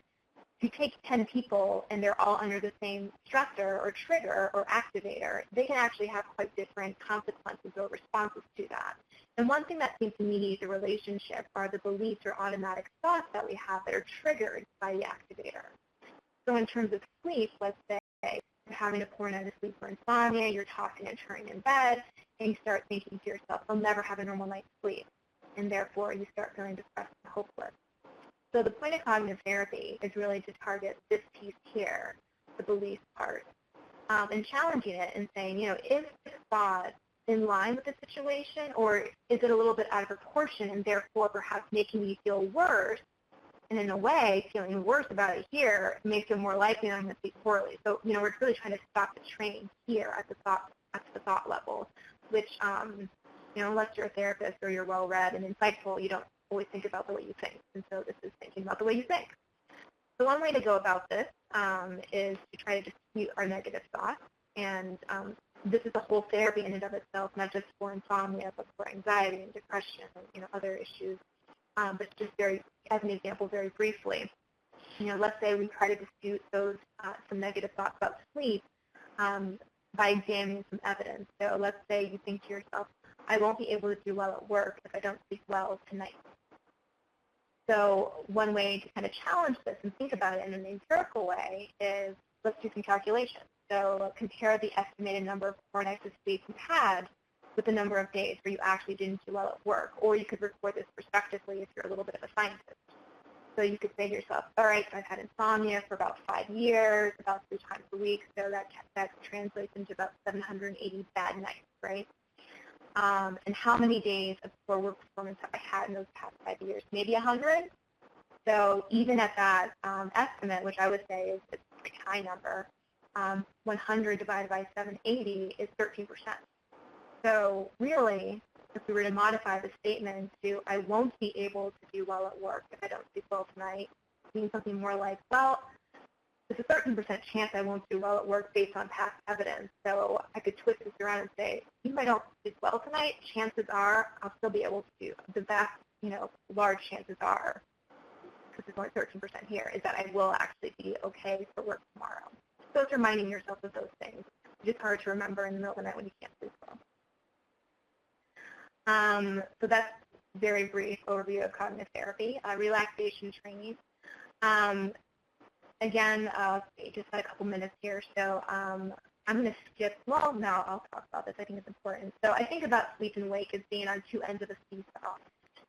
if you take 10 people and they're all under the same stressor or trigger or activator, they can actually have quite different consequences or responses to that. And one thing that seems to mediate the relationship are the beliefs or automatic thoughts that we have that are triggered by the activator. So in terms of sleep, let's say you're having a poor night of sleep for insomnia, you're tossing and turning in bed, and you start thinking to yourself, I'll never have a normal night's sleep. And therefore, you start feeling depressed and hopeless. So the point of cognitive therapy is really to target this piece here, the belief part, and challenging it and saying, is this thought in line with the situation, or is it a little bit out of proportion and therefore perhaps making you feel worse? And in a way, feeling worse about it here makes it more likely I'm going to sleep poorly. So, we're really trying to stop the train here at the thought level, which, unless you're a therapist or you're well-read and insightful, you don't always think about the way you think. And so this is thinking about the way you think. So one way to go about this is to try to dispute our negative thoughts. And this is a whole therapy in and of itself, not just for insomnia, but for anxiety and depression and other issues. But just as an example, very briefly, let's say we try to dispute those some negative thoughts about sleep by examining some evidence. So let's say you think to yourself, I won't be able to do well at work if I don't sleep well tonight. So one way to kind of challenge this and think about it in an empirical way is let's do some calculations. So compare the estimated number of poor nights of sleep you've had with the number of days where you actually didn't do well at work. Or you could record this prospectively if you're a little bit of a scientist. So you could say to yourself, all right, so I've had insomnia for about 5 years, about 3 times a week, so that translates into about 780 bad nights, right? And how many days of poor work performance have I had in those past 5 years? Maybe 100? So even at that estimate, which I would say is a pretty high number, 100 divided by 780 is 13%. So really, if we were to modify the statement to, I won't be able to do well at work if I don't sleep well tonight, means something more like, well, there's a 13% chance I won't do well at work based on past evidence. So I could twist this around and say, even if I don't sleep well tonight, chances are I'll still be able to do. The vast, large chances are, because there's only 13% here, is that I will actually be okay for work tomorrow. So it's reminding yourself of those things. It's just hard to remember in the middle of the night when you can't sleep well. So that's a very brief overview of cognitive therapy. Relaxation training. Again, just got a couple minutes here, so I'm going to skip. Well, no, I'll talk about this. I think it's important. So I think about sleep and wake as being on two ends of a seesaw,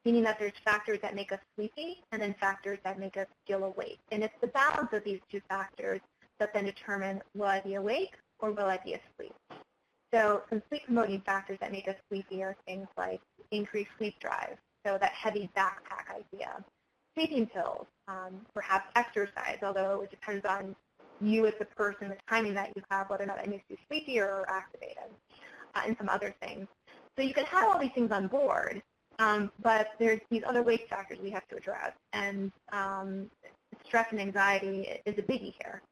meaning that there's factors that make us sleepy and then factors that make us feel awake. And it's the balance of these two factors that then determine, will I be awake or will I be asleep? So some sleep-promoting factors that make us sleepy are things like increased sleep drive, so that heavy backpack idea, sleeping pills, perhaps exercise, although it depends on you as the person, the timing that you have, whether or not it makes you sleepy or activated, and some other things. So you can have all these things on board, but there's these other wake factors we have to address, and stress and anxiety is a biggie here.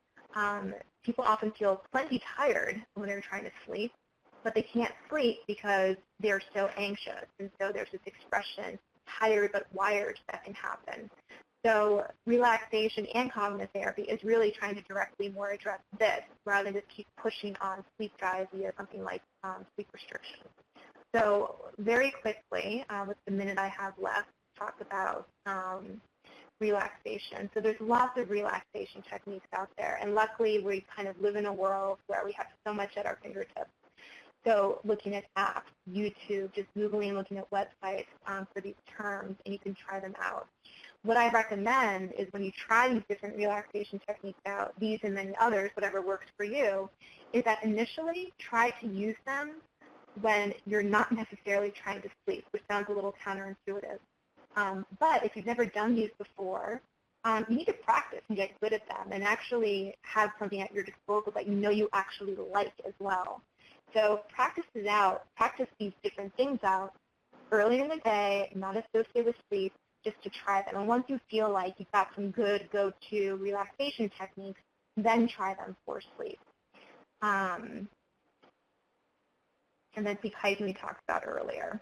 People often feel plenty tired when they're trying to sleep, but they can't sleep because they're so anxious, and so there's this expression, tired but wired, that can happen. So relaxation and cognitive therapy is really trying to directly more address this rather than just keep pushing on sleep drive via something like sleep restriction. So very quickly, with the minute I have left, talk about relaxation. So there's lots of relaxation techniques out there, and luckily we kind of live in a world where we have so much at our fingertips. So looking at apps, YouTube, just Googling, looking at websites for these terms, and you can try them out. What I recommend is when you try these different relaxation techniques out, these and many others, whatever works for you, is that initially try to use them when you're not necessarily trying to sleep, which sounds a little counterintuitive. But if you've never done these before, you need to practice and get good at them and actually have something at your disposal that you know you actually like as well. So practice these different things out early in the day, not associated with sleep, just to try them. And once you feel like you've got some good go-to relaxation techniques, then try them for sleep. And then sleep hygiene we talked about earlier.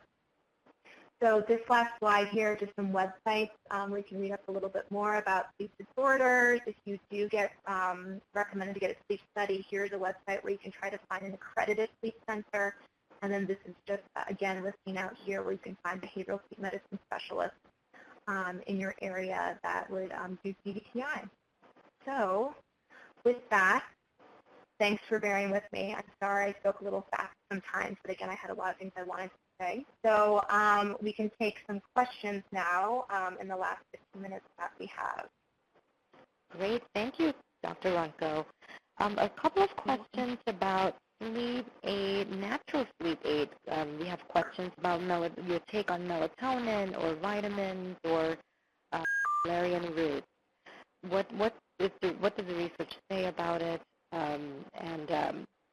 So this last slide here, just some websites where you can read up a little bit more about sleep disorders. If you do get recommended to get a sleep study, here's a website where you can try to find an accredited sleep center. And then this is just, again, listing out here where you can find behavioral sleep medicine specialists in your area that would do CBTI. So with that, thanks for bearing with me. I'm sorry I spoke a little fast sometimes, but again, I had a lot of things I wanted to say. So we can take some questions now in the last 15 minutes that we have. Great. Thank you, Dr. Runco. A couple of questions about sleep aid, natural sleep aids. We have questions about your take on melatonin or vitamins or valerian roots. What does the research say about it? And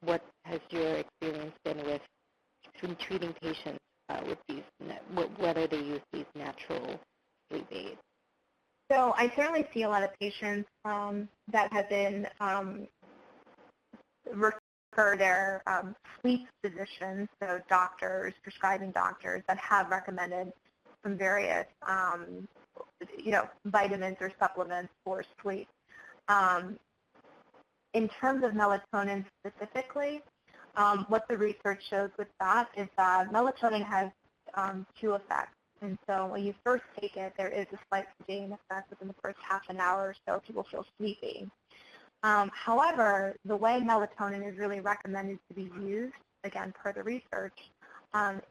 what has your experience been with treating patients with these, whether they use these natural sleep aids? So I certainly see a lot of patients that have been referred their sleep physicians, so doctors, prescribing doctors that have recommended some various, vitamins or supplements for sleep. In terms of melatonin specifically, what the research shows with that is that melatonin has two effects. And so when you first take it, there is a slight sedating effect within the first half an hour or so. People feel sleepy. However, the way melatonin is really recommended to be used, again, per the research,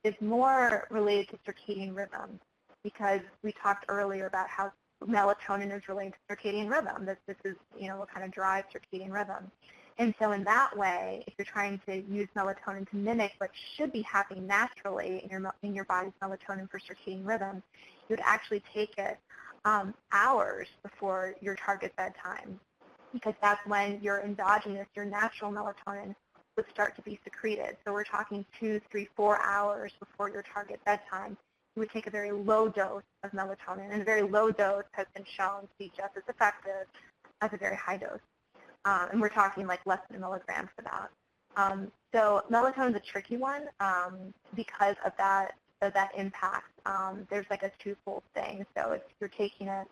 is more related to circadian rhythms, because we talked earlier about how melatonin is related to circadian rhythm. This is, what kind of drives circadian rhythm. And so in that way, if you're trying to use melatonin to mimic what should be happening naturally in your body's melatonin for circadian rhythm, you would actually take it hours before your target bedtime, because that's when your endogenous, your natural melatonin would start to be secreted. So we're talking 2, 3, 4 hours before your target bedtime. You would take a very low dose of melatonin, and a very low dose has been shown to be just as effective as a very high dose. And we're talking like less than a milligram for that. So melatonin is a tricky one because of that impact. There's like a twofold thing. So if you're taking it,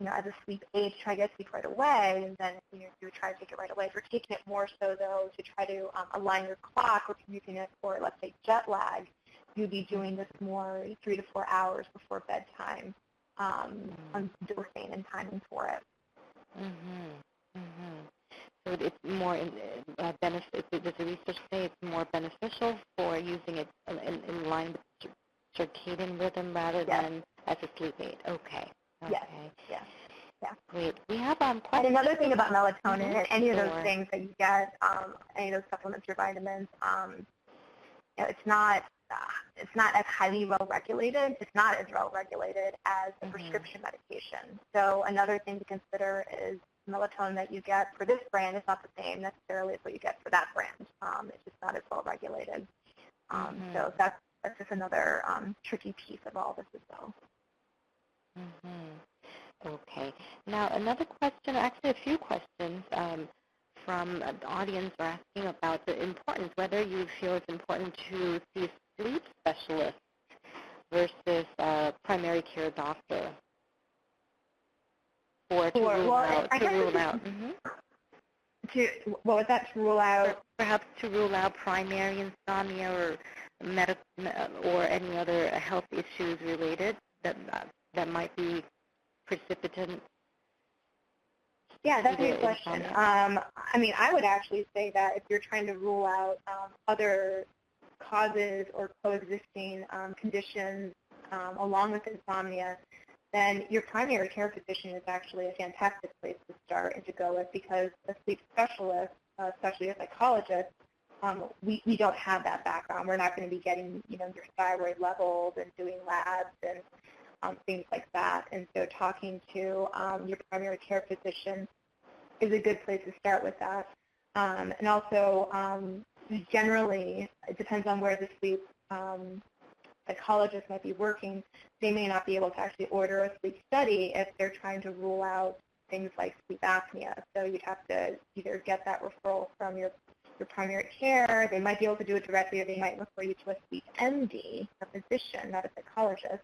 as a sleep aid to try to get sleep right away, and then you would try to take it right away. If you're taking it more so though to try to align your clock, or if you're using it for, let's say, jet lag, you'd be doing this more 3 to 4 hours before bedtime on dosing and timing for it. So it's more benefit. Does the research say it's more beneficial for using it in line with circadian rhythm rather than as a sleep aid? Okay. Yes. Yeah. Great. We have questions. And another thing about melatonin and any of those things that you get, any of those supplements or vitamins, it's not as highly well regulated. It's not as well regulated as a prescription medication. So another thing to consider is melatonin that you get for this brand is not the same necessarily as what you get for that brand. It's just not as well regulated. So that's just another tricky piece of all this as well. Okay. Now another question, actually a few questions from the audience are asking about the importance, whether you feel it's important to see a sleep specialist versus a primary care doctor to rule out. What was that, to rule out? Perhaps to rule out primary insomnia or or any other health issues related that might be precipitant. Yeah, that's a good question. I would actually say that if you're trying to rule out other causes or coexisting conditions along with insomnia, then your primary care physician is actually a fantastic place to start and to go with, because a sleep specialist, especially a psychologist, we don't have that background. We're not going to be getting, your thyroid levels and doing labs and things like that. And so talking to your primary care physician is a good place to start with that. And also, generally, it depends on where the sleep psychologist might be working. They may not be able to actually order a sleep study if they're trying to rule out things like sleep apnea. So you'd have to either get that referral from your your primary care. They might be able to do it directly, or they might refer you to a sleep MD, a physician, not a psychologist,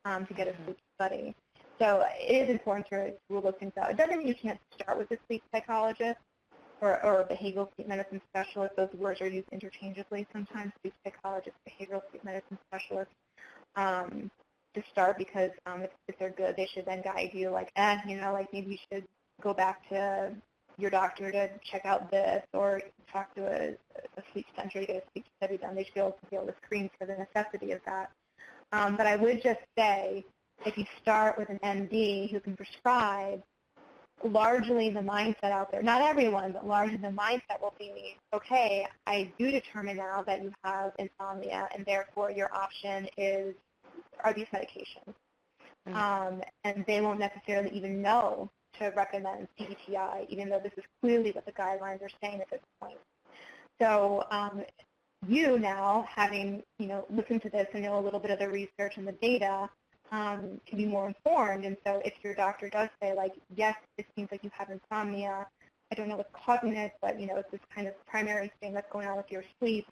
to get a sleep study. So it is important to rule those things out. It doesn't mean you can't start with a sleep psychologist or a behavioral sleep medicine specialist. Those words are used interchangeably sometimes, sleep psychologist, behavioral sleep medicine specialist, to start, because if they're good, they should then guide you, like, maybe you should go back to your doctor to check out this, or talk to a sleep center to get a sleep study done. They should be able to screen for the necessity of that. But I would just say, if you start with an MD who can prescribe, largely the mindset out there, not everyone, but largely the mindset will be, okay, I do determine now that you have insomnia, and therefore your option are these medications. And they won't necessarily even know to recommend CBTI, even though this is clearly what the guidelines are saying at this point. So you now, having listened to this and know a little bit of the research and the data, can be more informed. And so if your doctor does say, like, yes, it seems like you have insomnia, I don't know what's causing it, but it's this kind of primary thing that's going on with your sleep,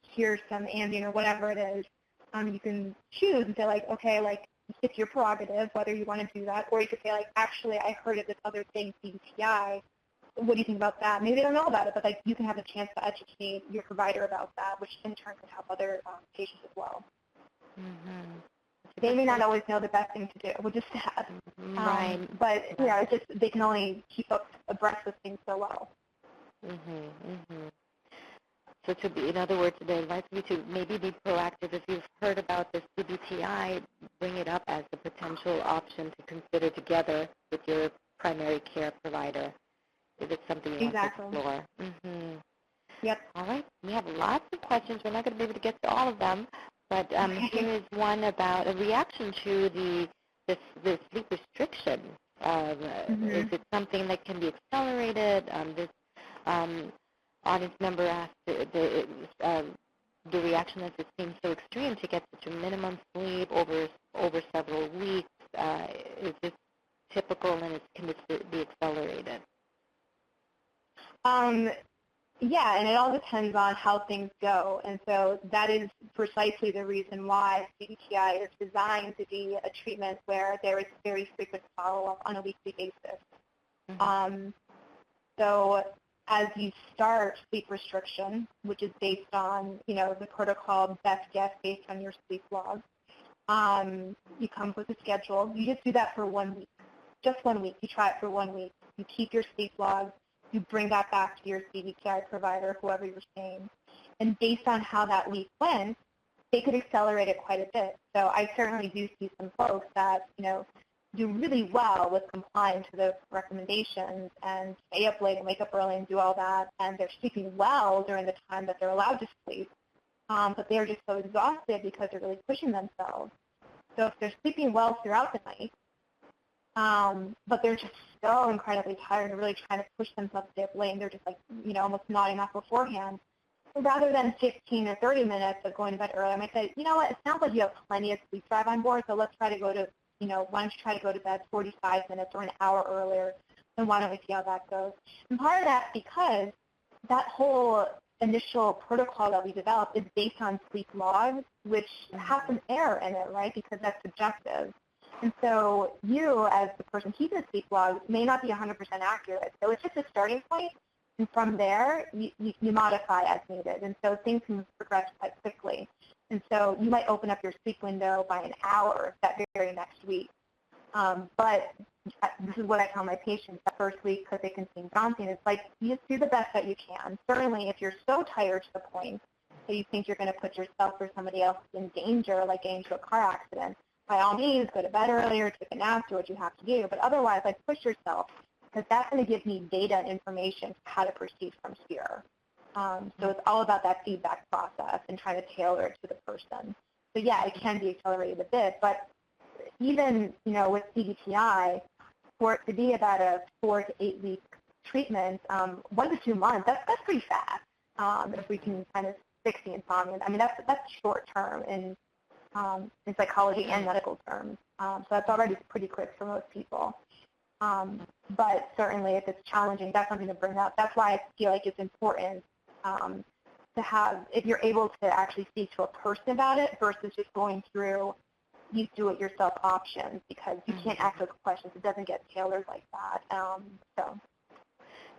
here's some Ambien or whatever it is, you can choose and say, like, okay, like, it's your prerogative whether you want to do that, or you could say, like, actually, I heard of this other thing, CBTI. What do you think about that? Maybe they don't know about it, but, like, you can have a chance to educate your provider about that, which in turn can help other patients as well. Mm-hmm. They may not always know the best thing to do, which is sad. Right. But, it's just they can only keep up abreast with things so well. So in other words, the advice would be to maybe be proactive. If you've heard about this CBTI, bring it up as a potential option to consider together with your primary care provider, if it's something you want to explore. Yep. All right. We have lots of questions. We're not going to be able to get to all of them, but here is one about a reaction to the sleep restriction. Is it something that can be accelerated? Audience member asked the reaction is it seems so extreme to get such a minimum sleep over several weeks. Is this typical, and can this be accelerated? Yeah, and it all depends on how things go. And so that is precisely the reason why CBTI is designed to be a treatment where there is very frequent follow-up on a weekly basis. So as you start sleep restriction, which is based on, the protocol best guess based on your sleep log, you come up with a schedule. You just do that for 1 week, just 1 week. You try it for 1 week. You keep your sleep log. You bring that back to your CBTI provider, whoever you're seeing. And based on how that week went, they could accelerate it quite a bit. So I certainly do see some folks that, do really well with complying to the recommendations and stay up late and wake up early and do all that, and they're sleeping well during the time that they're allowed to sleep, but they're just so exhausted because they're really pushing themselves. So if they're sleeping well throughout the night, but they're just so incredibly tired and really trying to push themselves to stay up late, and they're just like, almost nodding off beforehand, rather than 15 or 30 minutes of going to bed early, I might say, you know what, it sounds like you have plenty of sleep drive on board, so let's try to go to why don't you try to go to bed 45 minutes or an hour earlier, and why don't we see how that goes? And part of that because that whole initial protocol that we developed is based on sleep logs, which have some error in it, right, because that's subjective. And so you, as the person keeping the sleep log, may not be 100% accurate. So it's just a starting point, and from there, you modify as needed. And so things can progress quite quickly. And so you might open up your sleep window by an hour that very next week. But this is what I tell my patients that first week, because they can seem daunting. It's like, you just do the best that you can. Certainly, if you're so tired to the point that you think you're going to put yourself or somebody else in danger, like getting into a car accident, by all means, go to bed earlier, take a nap, do what you have to do. But otherwise, like, push yourself, because that's going to give me data and information for how to proceed from here. So it's all about that feedback process and trying to tailor it to the person. So yeah, it can be accelerated a bit, but even, with CBTI, for it to be about a 4 to 8 week treatment, 1 to 2 months, that's pretty fast. If we can kind of fix the insomnia, I mean, that's short term in psychology and medical terms. So that's already pretty quick for most people. But certainly if it's challenging, that's something to bring up. That's why I feel like it's important to have, if you're able to actually speak to a person about it versus just going through these do-it-yourself options, because you can't ask those questions. It doesn't get tailored like that.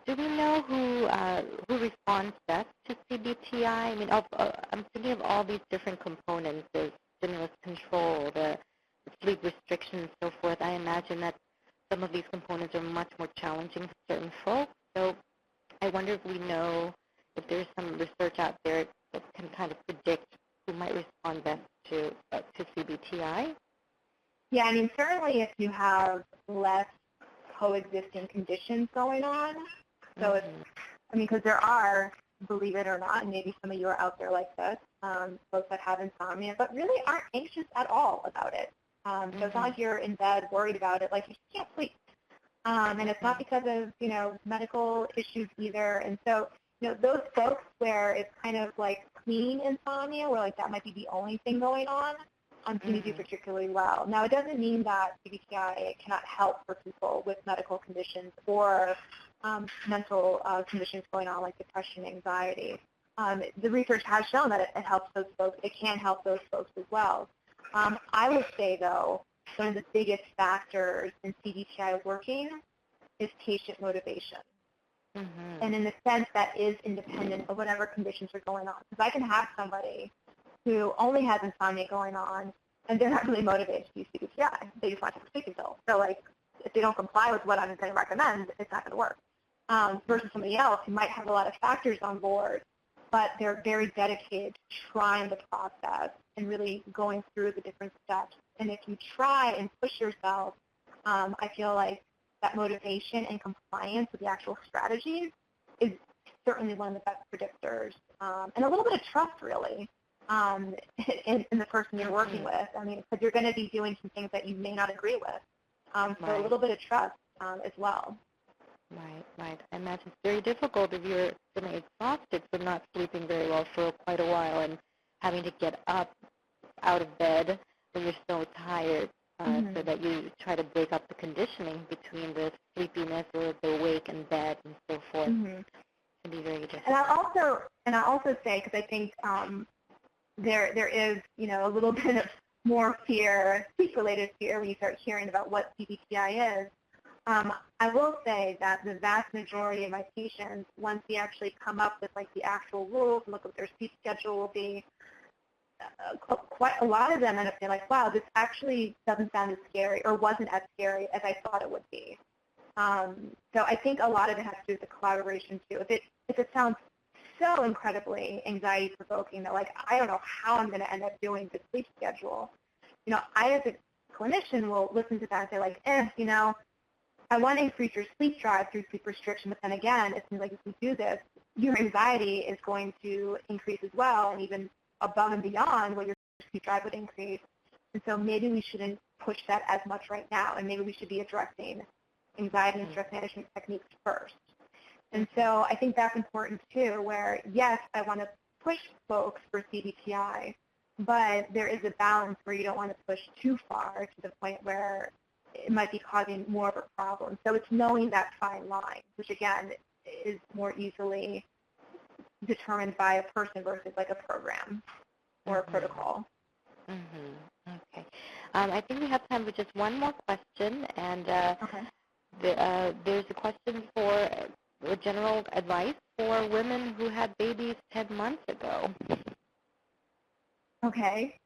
Do we know who responds best to CBTI? I mean, I'm thinking of all these different components, the stimulus control, the sleep restriction, and so forth. I imagine that some of these components are much more challenging for certain folks. So I wonder if we know if there's some research out there that can kind of predict who might respond best to CBTI. Yeah, I mean, certainly if you have less coexisting conditions going on. So it's, I mean, because there are, believe it or not, and maybe some of you are out there like this, folks that have insomnia, but really aren't anxious at all about it. So it's not like you're in bed worried about it, like you just can't sleep. And it's not because of, medical issues either. And so, those folks where it's kind of like clean insomnia, where like that might be the only thing going on, seem to do particularly well. Now, it doesn't mean that CBTI cannot help for people with medical conditions or mental conditions going on like depression, anxiety. The research has shown that it helps those folks. It can help those folks as well. I would say, though, one of the biggest factors in CBTI working is patient motivation. And in the sense that is independent of whatever conditions are going on. Because I can have somebody who only has insomnia going on, and they're not really motivated to use CBTI. They just want to take a sleeping pill. So, like, if they don't comply with what I'm going to recommend, it's not going to work. Versus somebody else who might have a lot of factors on board, but they're very dedicated to trying the process and really going through the different steps. And if you try and push yourself, I feel like that motivation and compliance with the actual strategies is certainly one of the best predictors. And a little bit of trust, really, in the person you're working with. I mean, because you're going to be doing some things that you may not agree with. So a little bit of trust as well. Right. I imagine it's very difficult if you're exhausted from not sleeping very well for quite a while and having to get up out of bed when you're so tired, so that you try to break up the conditioning between the sleepiness or the awake and bed and so forth. It can be very difficult. And I'll also say, because I think there is, a little bit of more fear, sleep-related fear, when you start hearing about what CBTI is. I will say that the vast majority of my patients, once we actually come up with like the actual rules and look what their sleep schedule will be, quite a lot of them end up saying like, wow, this actually doesn't sound as scary or wasn't as scary as I thought it would be. So I think a lot of it has to do with the collaboration too. If it sounds so incredibly anxiety-provoking that like, I don't know how I'm going to end up doing the sleep schedule, I as a clinician will listen to that and say like, I want to increase your sleep drive through sleep restriction, but then again, it seems like if we do this, your anxiety is going to increase as well, and even above and beyond what your sleep drive would increase. And so maybe we shouldn't push that as much right now, and maybe we should be addressing anxiety and stress management techniques first. And so I think that's important too, where yes, I want to push folks for CBTI, but there is a balance where you don't want to push too far to the point where it might be causing more of a problem. So it's knowing that fine line, which again is more easily determined by a person versus like a program or a protocol. Okay. I think we have time for just one more question, and there's a question for general advice for women who had babies 10 months ago. Okay.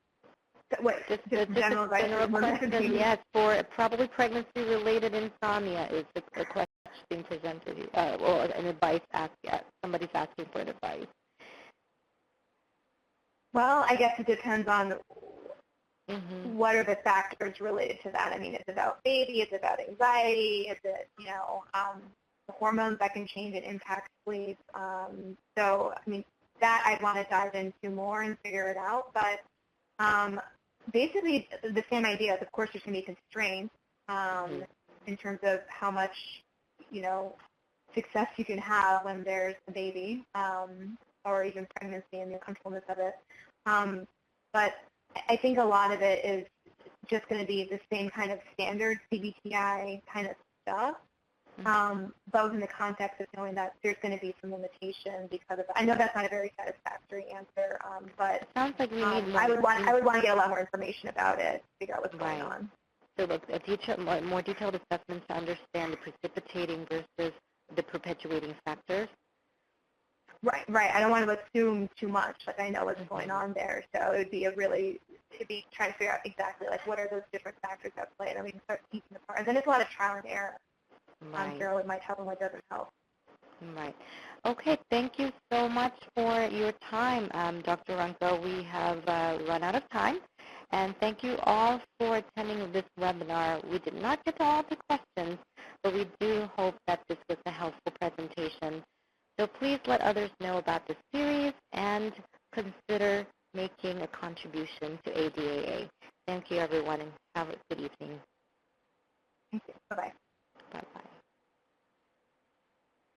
So what, just general advice? Question, yes, for probably pregnancy-related insomnia is the question being presented, or an advice somebody's asking for advice. Well, I guess it depends on what are the factors related to that. I mean, it's about baby, it's about anxiety, is it, the hormones that can change and impact sleep. So, I mean, that I'd want to dive into more and figure it out. But basically, the same idea. Of course, there's going to be constraints in terms of how much, success you can have when there's a baby or even pregnancy and the uncomfortableness of it. But I think a lot of it is just going to be the same kind of standard CBTI kind of stuff. But within the context of knowing that there's going to be some limitations because of, I know that's not a very satisfactory answer, but it sounds like we need more. I would want to get a lot more information about it, figure out what's going on. So a more detailed assessment to understand the precipitating versus the perpetuating factors. Right. I don't want to assume too much. Like, I know what's going on there, so it would be trying to figure out exactly like what are those different factors at play, and then we can start teasing them apart. And then it's a lot of trial and error. Right. So it might help and what doesn't help. Right. Okay. Thank you so much for your time, Dr. Runko. We have run out of time. And thank you all for attending this webinar. We did not get to all the questions, but we do hope that this was a helpful presentation. So please let others know about this series and consider making a contribution to ADAA. Thank you, everyone, and have a good evening. Thank you. Bye-bye. Bye-bye.